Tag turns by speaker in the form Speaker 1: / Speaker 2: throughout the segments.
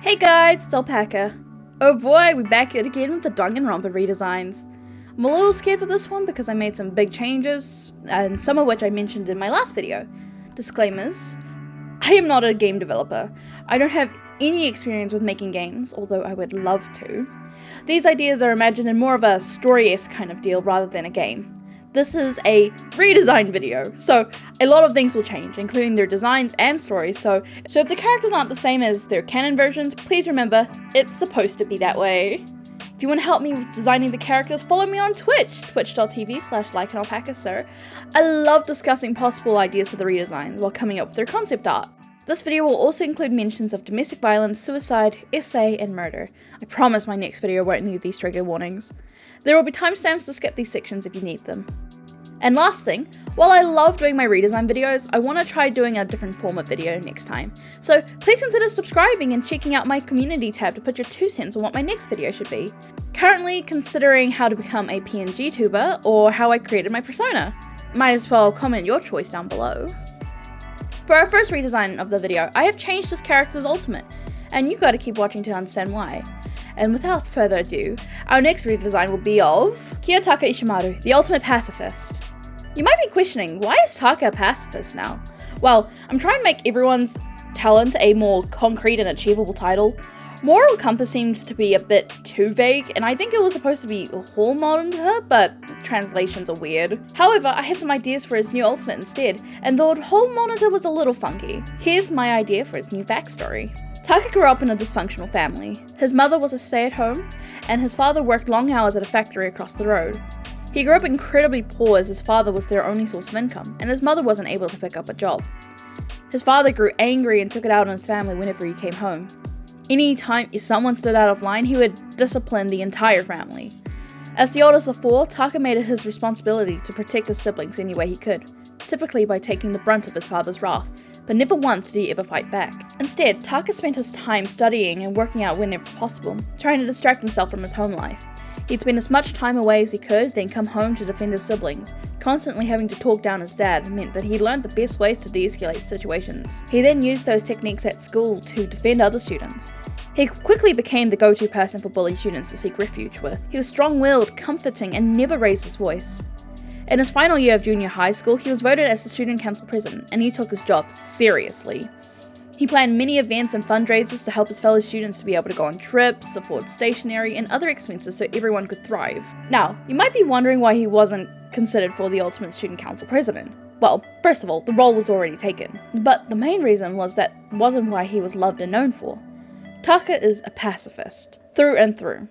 Speaker 1: Hey guys, it's Alpaca. Oh boy, we're back at it again with the Danganronpa redesigns. I'm a little scared for this one because I made some big changes, and some of which I mentioned in my last video. Disclaimers: I am not a game developer. I don't have any experience with making games, although I would love to. These ideas are imagined in more of a story-esque kind of deal rather than a game. This is a redesign video, so a lot of things will change, including their designs and stories, so if the characters aren't the same as their canon versions, please remember, it's supposed to be that way. If you want to help me with designing the characters, follow me on Twitch, twitch.tv/likeanalpaca, sir. I love discussing possible ideas for the redesigns while coming up with their concept art. This video will also include mentions of domestic violence, suicide, SA, and murder. I promise my next video won't need these trigger warnings. There will be timestamps to skip these sections if you need them. And last thing, while I love doing my redesign videos, I want to try doing a different form of video next time. So please consider subscribing and checking out my community tab to put your 2 cents on what my next video should be. Currently considering how to become a PNG tuber or how I created my persona. Might as well comment your choice down below. For our first redesign of the video, I have changed this character's ultimate, and you gotta keep watching to understand why. And without further ado, our next redesign will be of Kiyotaka Ishimaru, the ultimate pacifist. You might be questioning, why is Taka a pacifist now? Well, I'm trying to make everyone's talent a more concrete and achievable title. Moral compass seems to be a bit too vague, and I think it was supposed to be a hall monitor, but translations are weird. However, I had some ideas for his new ultimate instead, and though hall monitor was a little funky, here's my idea for his new backstory. Taka grew up in a dysfunctional family. His mother was a stay-at-home, and his father worked long hours at a factory across the road. He grew up incredibly poor as his father was their only source of income, and his mother wasn't able to pick up a job. His father grew angry and took it out on his family whenever he came home. Any time someone stood out of line, he would discipline the entire family. As the oldest of 4, Taka made it his responsibility to protect his siblings any way he could, typically by taking the brunt of his father's wrath, but never once did he ever fight back. Instead, Taka spent his time studying and working out whenever possible, trying to distract himself from his home life. He'd spend as much time away as he could, then come home to defend his siblings. Constantly having to talk down his dad meant that he learned the best ways to de-escalate situations. He then used those techniques at school to defend other students. He quickly became the go-to person for bullied students to seek refuge with. He was strong-willed, comforting, and never raised his voice. In his final year of junior high school, he was voted as the student council president, and he took his job seriously. He planned many events and fundraisers to help his fellow students to be able to go on trips, afford stationery, and other expenses so everyone could thrive. Now, you might be wondering why he wasn't considered for the ultimate student council president. Well, first of all, the role was already taken, but the main reason was that wasn't why he was loved and known for. Taka is a pacifist, through and through.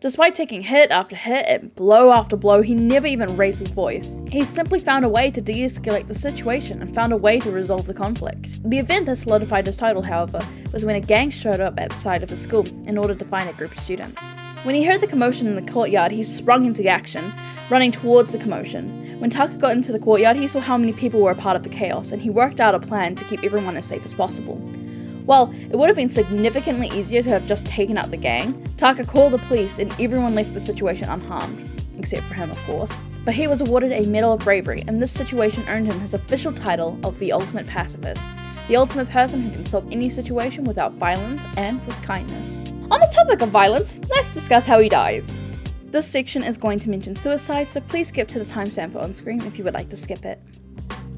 Speaker 1: Despite taking hit after hit and blow after blow, he never even raised his voice. He simply found a way to de-escalate the situation and found a way to resolve the conflict. The event that solidified his title, however, was when a gang showed up at the side of his school in order to find a group of students. When he heard the commotion in the courtyard, he sprung into action, running towards the commotion. When Taka got into the courtyard, he saw how many people were a part of the chaos, and he worked out a plan to keep everyone as safe as possible. While it would have been significantly easier to have just taken out the gang, Taka called the police and everyone left the situation unharmed, except for him of course. But he was awarded a Medal of Bravery, and this situation earned him his official title of the Ultimate Pacifist, the ultimate person who can solve any situation without violence and with kindness. On the topic of violence, let's discuss how he dies. This section is going to mention suicide, so please skip to the timestamp on screen if you would like to skip it.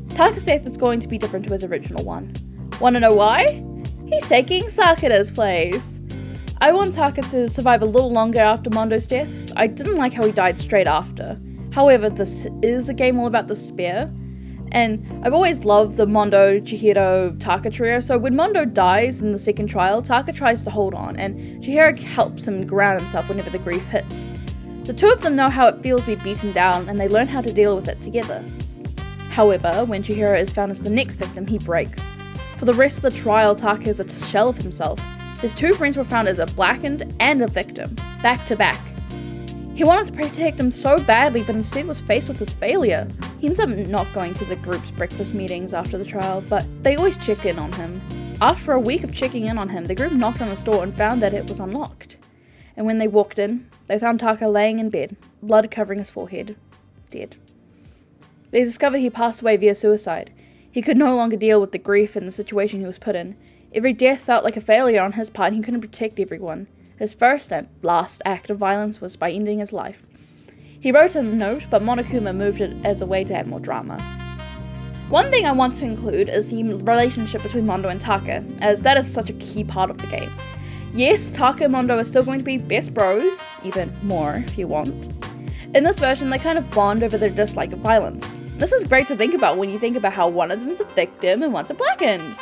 Speaker 1: Taka's death is going to be different to his original one. Wanna know why? He's taking Sakura's place. I want Taka to survive a little longer after Mondo's death. I didn't like how he died straight after. However, this is a game all about despair, and I've always loved the Mondo, Chihiro, Taka trio, so when Mondo dies in the second trial, Taka tries to hold on, and Chihiro helps him ground himself whenever the grief hits. The two of them know how it feels to be beaten down, and they learn how to deal with it together. However, when Chihiro is found as the next victim, he breaks. For the rest of the trial, Taka is a shell of himself. His 2 friends were found as a blackened and a victim, back to back. He wanted to protect them so badly, but instead was faced with his failure. He ends up not going to the group's breakfast meetings after the trial, but they always check in on him. After a week of checking in on him, the group knocked on his door and found that it was unlocked. And when they walked in, they found Taka laying in bed, blood covering his forehead, dead. They discovered he passed away via suicide. He could no longer deal with the grief and the situation he was put in. Every death felt like a failure on his part, and he couldn't protect everyone. His first and last act of violence was by ending his life. He wrote a note, but Monokuma moved it as a way to add more drama. One thing I want to include is the relationship between Mondo and Taka, as that is such a key part of the game. Yes, Taka and Mondo are still going to be best bros, even more if you want. In this version, they kind of bond over their dislike of violence. This is great to think about when you think about how one of them is a victim and one's a blackened.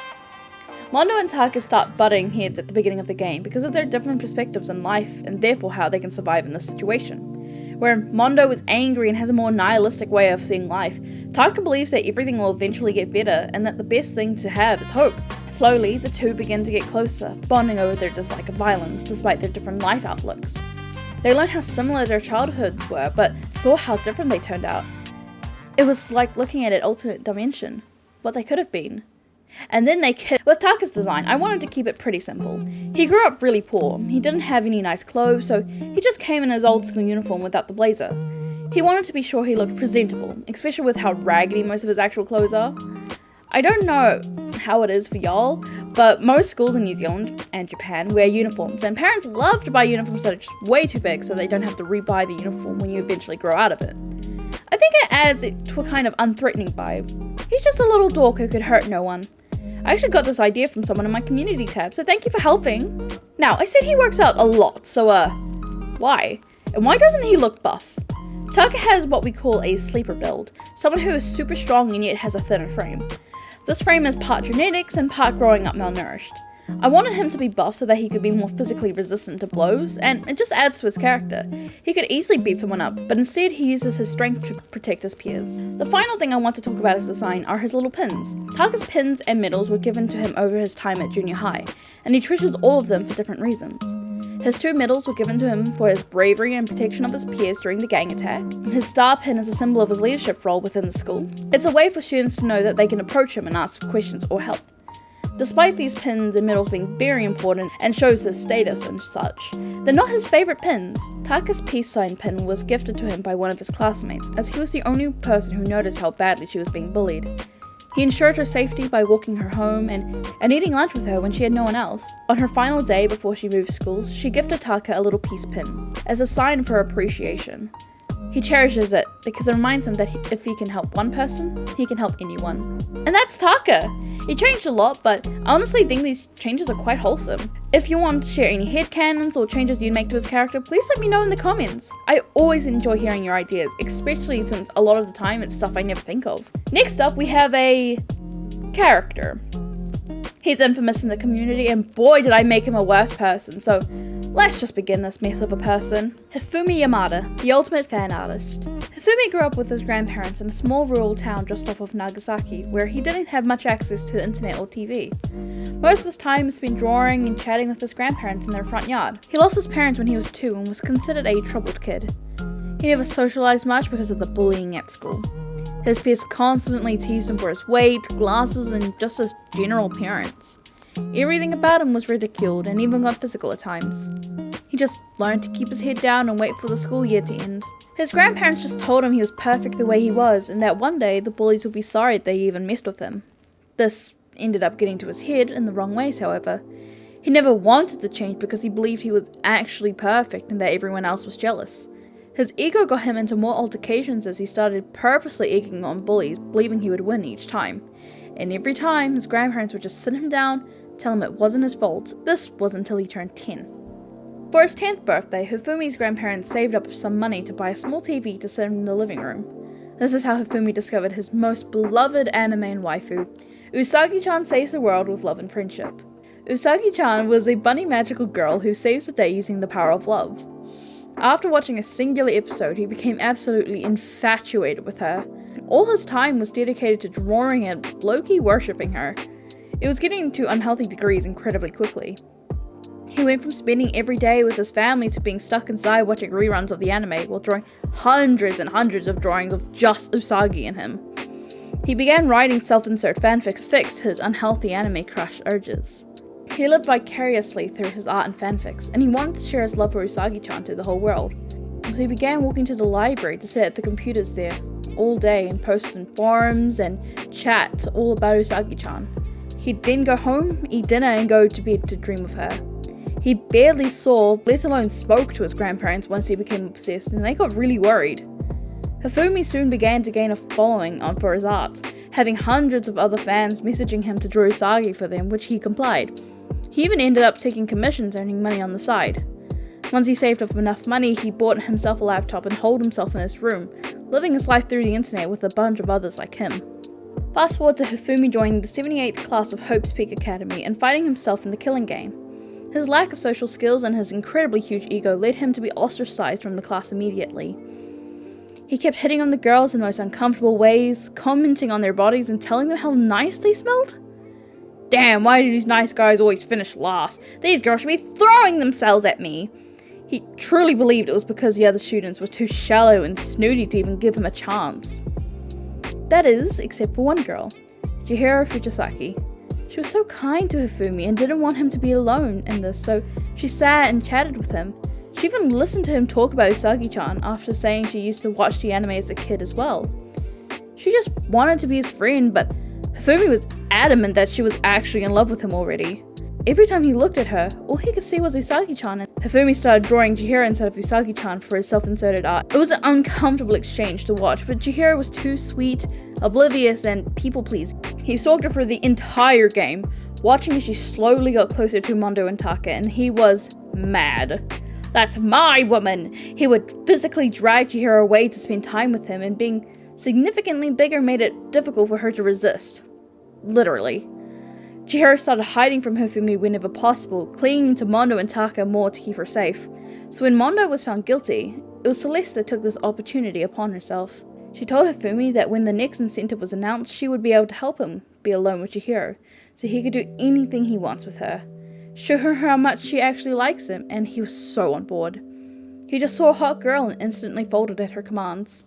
Speaker 1: Mondo and Taka start butting heads at the beginning of the game because of their different perspectives in life and therefore how they can survive in this situation. Where Mondo is angry and has a more nihilistic way of seeing life, Taka believes that everything will eventually get better and that the best thing to have is hope. Slowly, the two begin to get closer, bonding over their dislike of violence despite their different life outlooks. They learn how similar their childhoods were, but saw how different they turned out. It was like looking at an alternate dimension, what they could have been. And then they kissed. With Taka's design, I wanted to keep it pretty simple. He grew up really poor. He didn't have any nice clothes, so he just came in his old school uniform without the blazer. He wanted to be sure he looked presentable, especially with how raggedy most of his actual clothes are. I don't know how it is for y'all, but most schools in New Zealand and Japan wear uniforms, and parents love to buy uniforms that are just way too big so they don't have to rebuy the uniform when you eventually grow out of it. I think it adds it to a kind of unthreatening vibe. He's just a little dork who could hurt no one. I actually got this idea from someone in my community tab, so thank you for helping. Now, I said he works out a lot, so why? And why doesn't he look buff? Taka has what we call a sleeper build, someone who is super strong and yet has a thinner frame. This frame is part genetics and part growing up malnourished. I wanted him to be buff so that he could be more physically resistant to blows, and it just adds to his character. He could easily beat someone up, but instead he uses his strength to protect his peers. The final thing I want to talk about his design are his little pins. Taka's pins and medals were given to him over his time at junior high, and he treasures all of them for different reasons. His 2 medals were given to him for his bravery and protection of his peers during the gang attack. His star pin is a symbol of his leadership role within the school. It's a way for students to know that they can approach him and ask questions or help. Despite these pins and medals being very important and shows his status and such, they're not his favourite pins. Taka's peace sign pin was gifted to him by one of his classmates, as he was the only person who noticed how badly she was being bullied. He ensured her safety by walking her home and eating lunch with her when she had no one else. On her final day before she moved schools, she gifted Taka a little peace pin, as a sign of her appreciation. He cherishes it because it reminds him that if he can help one person, he can help anyone. And that's Taka! He changed a lot, but I honestly think these changes are quite wholesome. If you want to share any headcanons or changes you'd make to his character, please let me know in the comments. I always enjoy hearing your ideas, especially since a lot of the time it's stuff I never think of. Next up, we have a character. He's infamous in the community, and boy did I make him a worse person, so let's just begin this mess of a person. Hifumi Yamada, the ultimate fan artist. Hifumi grew up with his grandparents in a small rural town just off of Nagasaki, where he didn't have much access to the internet or TV. Most of his time was spent drawing and chatting with his grandparents in their front yard. He lost his parents when he was 2 and was considered a troubled kid. He never socialized much because of the bullying at school. His peers constantly teased him for his weight, glasses, and just his general appearance. Everything about him was ridiculed and even got physical at times. He just learned to keep his head down and wait for the school year to end. His grandparents just told him he was perfect the way he was, and that one day the bullies would be sorry they even messed with him. This ended up getting to his head in the wrong ways, however. He never wanted to change because he believed he was actually perfect and that everyone else was jealous. His ego got him into more altercations as he started purposely egging on bullies, believing he would win each time. And every time, his grandparents would just sit him down, tell him it wasn't his fault. This was until he turned 10. For his 10th birthday, Hifumi's grandparents saved up some money to buy a small TV to sit in the living room. This is how Hifumi discovered his most beloved anime and waifu. Usagi-chan saves the world with love and friendship. Usagi-chan was a bunny magical girl who saves the day using the power of love. After watching a singular episode, he became absolutely infatuated with her. All his time was dedicated to drawing and low-key worshipping her. It was getting to unhealthy degrees incredibly quickly. He went from spending every day with his family to being stuck inside watching reruns of the anime while drawing hundreds and hundreds of drawings of just Usagi and him. He began writing self-insert fanfics to fix his unhealthy anime crush urges. He lived vicariously through his art and fanfics, and he wanted to share his love for Usagi-chan to the whole world. So he began walking to the library to sit at the computers there all day and post in forums and chat all about Usagi-chan. He'd then go home, eat dinner, and go to bed to dream of her. He barely saw, let alone spoke to his grandparents once he became obsessed, and they got really worried. Hifumi soon began to gain a following for his art, having hundreds of other fans messaging him to draw Usagi for them, which he complied. He even ended up taking commissions, earning money on the side. Once he saved up enough money, he bought himself a laptop and holed himself in his room, living his life through the internet with a bunch of others like him. Fast forward to Hifumi joining the 78th class of Hope's Peak Academy and fighting himself in the killing game. His lack of social skills and his incredibly huge ego led him to be ostracized from the class immediately. He kept hitting on the girls in the most uncomfortable ways, commenting on their bodies and telling them how nice they smelled. Damn, why do these nice guys always finish last? These girls should be throwing themselves at me. He truly believed it was because the other students were too shallow and snooty to even give him a chance. That is, except for one girl, Chihiro Fujisaki. She was so kind to Hifumi and didn't want him to be alone in this, so she sat and chatted with him. She even listened to him talk about Usagi-chan after saying she used to watch the anime as a kid as well. She just wanted to be his friend, but Hifumi was adamant that she was actually in love with him already. Every time he looked at her, all he could see was Usagi-chan, and Hifumi started drawing Chihiro instead of Usagi-chan for his self-inserted art. It was an uncomfortable exchange to watch, but Chihiro was too sweet, oblivious, and people-pleasing. He stalked her for the entire game, watching as she slowly got closer to Mondo and Taka, and he was mad. That's my woman! He would physically drag Chihiro away to spend time with him, and being significantly bigger made it difficult for her to resist. Literally. Chihiro started hiding from Hifumi whenever possible, clinging to Mondo and Taka more to keep her safe. So when Mondo was found guilty, it was Celeste that took this opportunity upon herself. She told Hifumi that when the next incentive was announced, she would be able to help him be alone with Chihiro, so he could do anything he wants with her. Show her how much she actually likes him, and he was so on board. He just saw a hot girl and instantly folded at her commands.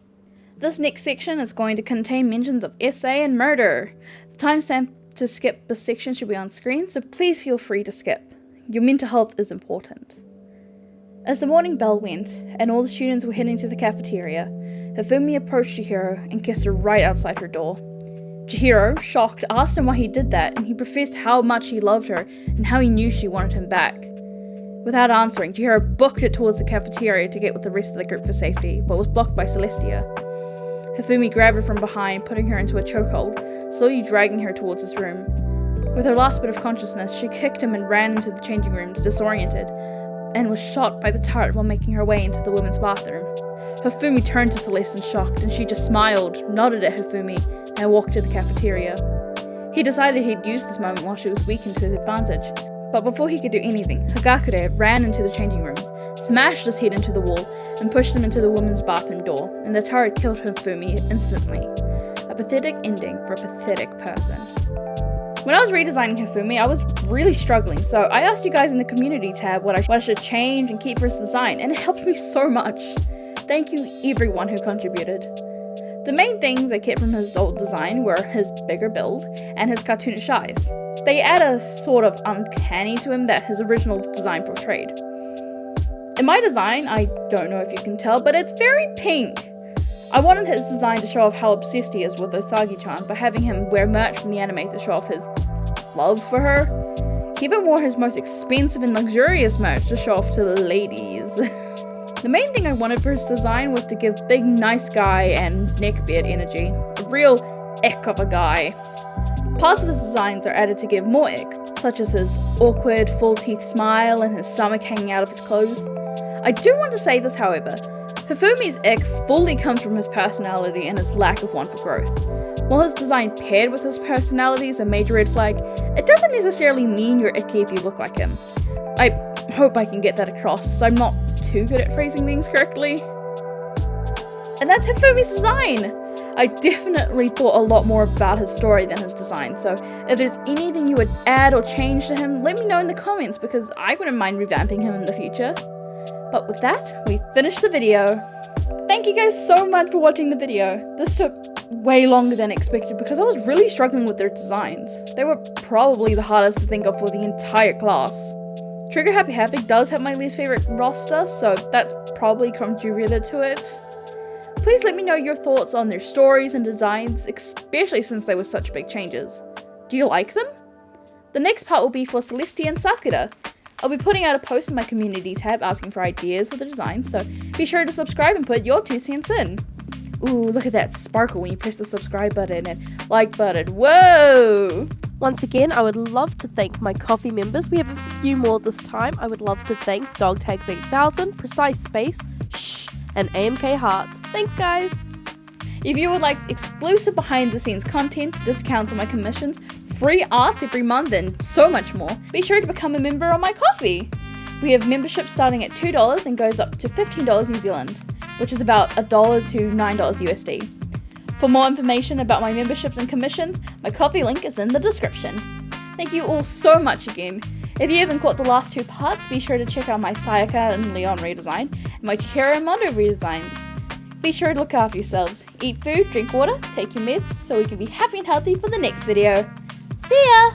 Speaker 1: This next section is going to contain mentions of SA and murder. The timestamp to skip this section should be on screen, so please feel free to skip. Your mental health is important. As the morning bell went, and all the students were heading to the cafeteria, Hifumi approached Chihiro and kissed her right outside her door. Chihiro, shocked, asked him why he did that, and he professed how much he loved her and how he knew she wanted him back. Without answering, Chihiro booked it towards the cafeteria to get with the rest of the group for safety, but was blocked by Celestia. Hifumi grabbed her from behind, putting her into a chokehold, slowly dragging her towards his room. With her last bit of consciousness, she kicked him and ran into the changing rooms, disoriented, and was shot by the turret while making her way into the women's bathroom. Hifumi turned to Celeste in shock, and she just smiled, nodded at Hifumi, and walked to the cafeteria. He decided he'd use this moment while she was weakened to his advantage, but before he could do anything, Hagakure ran into the changing rooms, smashed his head into the wall, and pushed him into the women's bathroom door, and the turret killed Hifumi instantly. A pathetic ending for a pathetic person. When I was redesigning Hifumi, I was really struggling, so I asked you guys in the community tab what I should change and keep for his design, and it helped me so much. Thank you everyone who contributed. The main things I kept from his old design were his bigger build and his cartoonish eyes. They add a sort of uncanny to him that his original design portrayed. In my design, I don't know if you can tell, but it's very pink. I wanted his design to show off how obsessed he is with Usagi-chan by having him wear merch from the anime to show off his love for her. He even wore his most expensive and luxurious merch to show off to the ladies. The main thing I wanted for his design was to give big nice guy and neckbeard energy. A real ick of a guy. Parts of his designs are added to give more icks, such as his awkward, full-teeth smile and his stomach hanging out of his clothes. I do want to say this, however. Hifumi's ick fully comes from his personality and his lack of want for growth. While his design paired with his personality is a major red flag, it doesn't necessarily mean you're icky if you look like him. I hope I can get that across. I'm not too good at phrasing things correctly. And that's Hifumi's design! I definitely thought a lot more about his story than his design, so if there's anything you would add or change to him, let me know in the comments because I wouldn't mind revamping him in the future. But with that, we finished the video. Thank you guys so much for watching the video. This took way longer than expected because I was really struggling with their designs. They were probably the hardest to think of for the entire class. Trigger Happy Havoc does have my least favorite roster, so that probably contributed to it. Please let me know your thoughts on their stories and designs, especially since they were such big changes. Do you like them? The next part will be for Celestia and Sakura. I'll be putting out a post in my community tab asking for ideas for the design, so be sure to subscribe and put your 2 cents in. Ooh, look at that sparkle when you press the subscribe button and like button. Whoa!
Speaker 2: Once again, I would love to thank my coffee members. We have a few more this time. I would love to thank DogTags8000, Precise Space, Shh, and AMK Heart. Thanks, guys!
Speaker 1: If you would like exclusive behind the scenes content, discounts on my commissions, free art every month, and so much more, be sure to become a member on my Ko-fi. We have memberships starting at $2 and goes up to $15 New Zealand, which is about $1 to $9 USD. For more information about my memberships and commissions, my Ko-fi link is in the description. Thank you all so much again. If you haven't caught the last 2 parts, be sure to check out my Sayaka and Leon redesign and my Chihiro and Mondo redesigns. Be sure to look after yourselves, eat food, drink water, take your meds, so we can be happy and healthy for the next video. See ya!